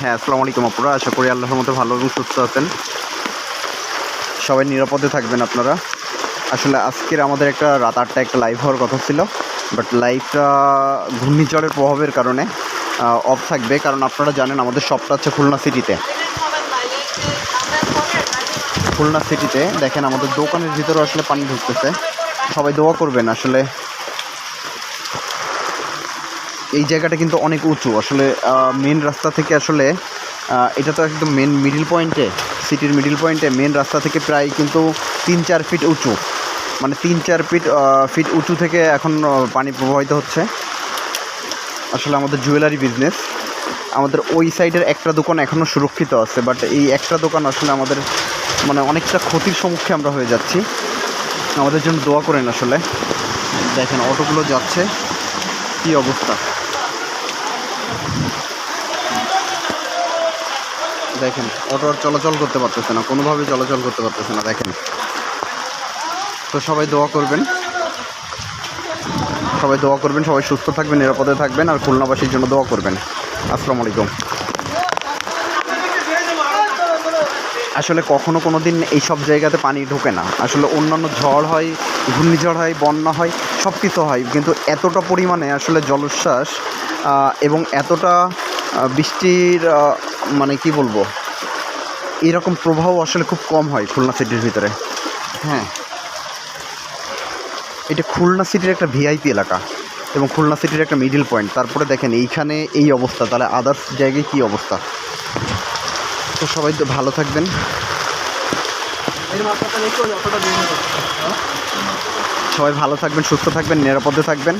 হ্যাঁ, আসসালামু আলাইকুম আপুরা। আশা করি আল্লাহর মতো ভালো এবং সুস্থ আছেন। সবাই নিরাপদে থাকবেন আপনারা। আসলে আজকের আমাদের একটা রাত 8টায় একটা লাইভ হওয়ার কথা ছিল, বাট লাইভটা ঘূর্ণিঝড়ের প্রভাবের কারণে অফ থাকবে। কারণ আপনারা জানেন আমাদের শপটা হচ্ছে খুলনা সিটিতে। খুলনা সিটিতে দেখেন আমাদের দোকানের ভিতরে আসলে পানি ঢুকতেছে। সবাই দোয়া করবেন। আসলে এই জায়গাটা কিন্তু অনেক উঁচু। আসলে মেন রাস্তা থেকে আসলে এটা তো একদম মেন মিডিল পয়েন্টে, সিটির মিডিল পয়েন্টে মেন রাস্তা থেকে প্রায় কিন্তু 3-4 ফিট উঁচু, মানে 3-4 ফিট উঁচু থেকে এখন পানি প্রবাহিত হচ্ছে। আসলে আমাদের জুয়েলারি বিজনেস, আমাদের ওই সাইডের একটা দোকান এখনও সুরক্ষিত আছে, বাট এই একটা দোকান আসলে আমাদের মানে অনেকটা ক্ষতির সম্মুখীন আমরা হয়ে যাচ্ছি। আমাদের জন্য দোয়া করেন। আসলে দেখেন অটোগুলো যাচ্ছে, কী অবস্থা দেখেন। অটো আর চলাচল করতে পারতেছে না, কোনোভাবে চলাচল করতে পারতেছে না দেখেন। তো সবাই দোয়া করবেন, সবাই সুস্থ থাকবেন, নিরাপদে থাকবেন, আর খুলনাবাসীর জন্য দোয়া করবেন। আসসালামু আলাইকুম। আসলে কখনো কোনো দিন এইসব জায়গাতে পানি ঢোকে না। আসলে অন্যান্য ঝড় হয়, ঘূর্ণিঝড় হয়, বন্যা হয়, সব কিছু হয়, কিন্তু এতটা পরিমাণে আসলে জলোচ্ছ্বাস এবং এতটা বৃষ্টির মানে কি বলবো, এরকম প্রবাহ আসলে খুব কম হয় খুলনা সিটির ভিতরে। হ্যাঁ, এটা খুলনা সিটির একটা ভিআইপি এলাকা এবং খুলনা সিটির একটা মিডিল পয়েন্ট। তারপরে দেখেন এইখানে এই অবস্থা, তাহলে আদার্স জায়গায় কী অবস্থা। তো সবাই তো ভালো থাকবেন, সবাই ভালো থাকবেন, সুস্থ থাকবেন, নিরাপদে থাকবেন,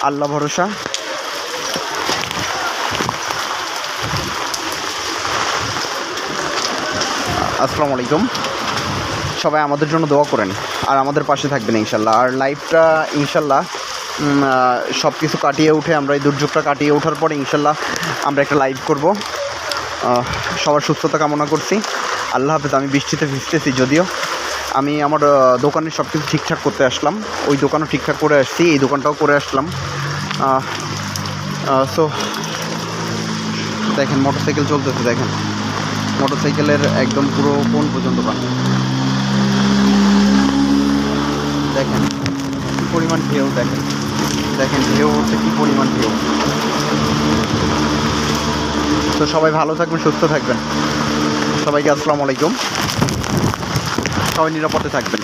আল্লাহ ভরসা। আসসালামু আলাইকুম। সবাই আমাদের জন্য দোয়া করেন আর আমাদের পাশে থাকবেন ইনশাল্লাহ। আর লাইভটা ইনশাল্লাহ সব কিছু কাটিয়ে উঠে, আমরা এই দুর্যোগটা কাটিয়ে ওঠার পরে ইনশাল্লাহ আমরা একটা লাইভ করব। সবার সুস্থতা কামনা করছি। আল্লাহ হাফেজ। আমি বৃষ্টিতে ভিজতেছি যদিও, আমি আমার দোকানের সব কিছু ঠিকঠাক করতে আসলাম। ওই দোকানও ঠিকঠাক করে আসছি, এই দোকানটাও করে আসলাম। সো দেখেন মোটরসাইকেল চলতেছে, দেখেন মোটরসাইকেলের একদম পুরো কোন পর্যন্ত পানি। দেখেন কী পরিমাণ ঢেউ, দেখেন ঢেউ হচ্ছে কী পরিমাণ ঢেউ। তো সবাই ভালো থাকবেন, সুস্থ থাকবেন। সবাইকে আসসালামু আলাইকুম। সবাই নিরাপদে থাকবেন।